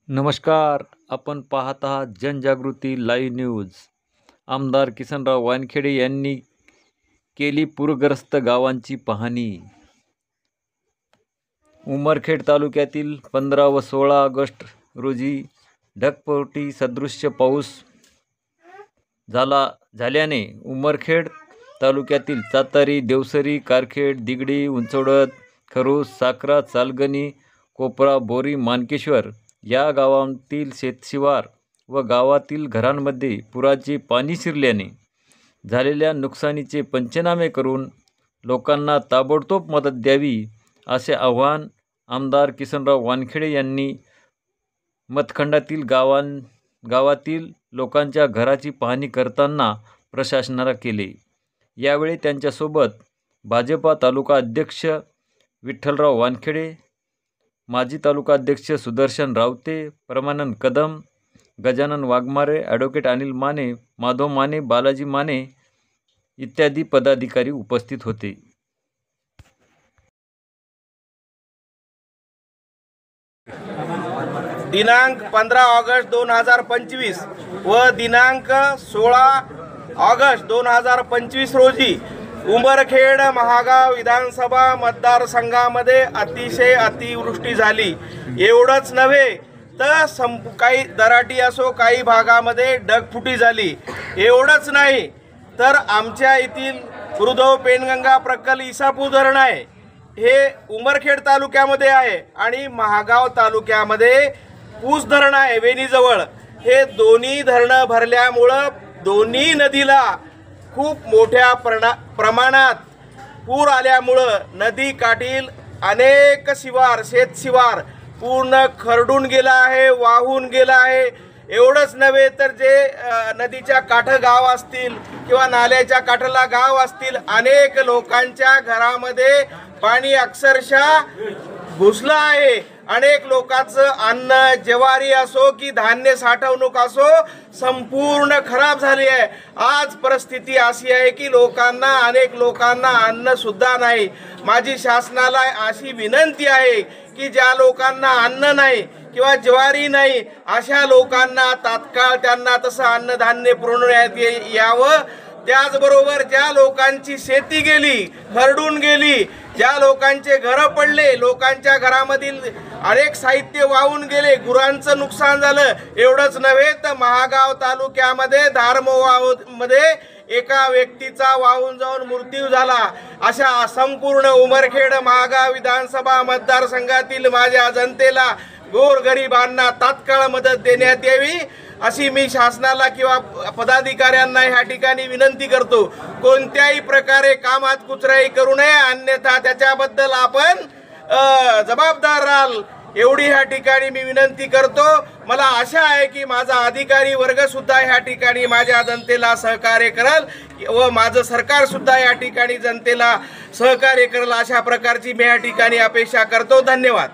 नमस्कार. आपण पाहत आहात जनजागृती लाईव्ह न्यूज. आमदार किसनराव वानखेडे यांनी केली पूरग्रस्त गावांची पाहणी. उमरखेड तालुक्यातील 15 व 16 ऑगस्ट रोजी ढगफुटी सदृश्य पाऊस झाल्याने उमरखेड तालुक्यातील चातारी, देवसरी, कारखेड, दिगडी, उंचवडत, खरूस, साखरा, चालगणी, कोपरा, बोरी, मानकेश्वर या गावांतील शेतशिवार व गावातील घरांमध्ये पुराचे पाणी शिरल्याने झालेल्या नुकसानीचे पंचनामे करून लोकांना ताबडतोब मदत द्यावी असे आवाहन आमदार किसनराव वानखेडे यांनी मतखंडातील गावातील लोकांच्या घराची पाहणी करताना प्रशासनाला केले. यावेळी त्यांच्यासोबत भाजपा तालुका अध्यक्ष विठ्ठलराव वानखेडे, माजी तालुका अध्यक्ष सुदर्शन रावते, परमानंद कदम, गजानन वाघमारे, ॲडव्होकेट अनिल माने, माधव माने, बालाजी माने इत्यादी पदाधिकारी उपस्थित होते. दिनांक 15 ऑगस्ट 2025 व दिनांक 16 ऑगस्ट 2025 रोजी उमरखेड महागाव विधानसभा मतदारसंघामध्ये अतिशय अतिवृष्टी झाली. एवढंच नव्हे तर काही दराटी असो, काही भागामध्ये ढगफुटी झाली. एवढंच नाही तर आमच्या येथील गुरुदेव पेनगंगा प्रकल्प इसापूर धरण आहे, हे उमरखेड तालुक्यामध्ये आहे आणि महागाव तालुक्यामध्ये पूस धरण आहे वेणीजवळ. हे दोन्ही धरणं भरल्यामुळं दोन्ही नदीला खूप मोठ्या प्रमाणात पूर आल्यामुळं नदी काठील अनेक शेतशिवार पूर्ण खरडून गेला आहे, वाहून गेला आहे. एवढंच नव्हे तर जे नदीच्या काठ गाव असतील किंवा नाल्याच्या काठाला गाव असतील, अनेक लोकांच्या घरामध्ये पाणी अक्षरशः घुसलं आहे. अनेक लोकांचं अन्न, ज्वारी असो की धान्य साठवणूक असो, संपूर्ण खराब झाली आहे. आज परिस्थिती अशी आहे की अनेक लोकांना अन्न सुद्धा नाही. माझी शासनाला अशी विनंती आहे की ज्या लोकांना अन्न नाही किंवा ज्वारी नाही, अशा लोकांना तात्काळ त्यांना तसं अन्नधान्य पुरवण्यात यावं. त्याचबरोबर ज्या लोकांची शेती गेली, खरडून गेली, ज्या लोकांचे घरं पडले, लोकांच्या घरामधील अनेक साहित्य वाहून गेले, गुरांचं नुकसान झालं. एवढंच नव्हे तर महागाव तालुक्यामध्ये धारमोवामध्ये एका व्यक्तीचा वाहून जाऊन मृत्यू झाला. अशा संपूर्ण उमरखेड महागाव विधानसभा मतदारसंघातील माझ्या जनतेला, गोरगरिबांना तात्काळ मदत देण्यात यावी अशी मी शासनाला किंवा पदाधिकाऱ्यांना ह्या ठिकाणी विनंती करतो. कोणत्याही प्रकारे कामात कुचराई करू नये, अन्यथा त्याच्याबद्दल आपण जबाबदार राहाल एवढी ह्या ठिकाणी मी विनंती करतो. मला आशा आहे की माझा अधिकारी वर्ग सुद्धा ह्या ठिकाणी माझ्या जनतेला सहकार्य करेल व माझं सरकार सुद्धा या ठिकाणी जनतेला सहकार्य करेल, अशा प्रकारची मी या ठिकाणी अपेक्षा करतो. धन्यवाद.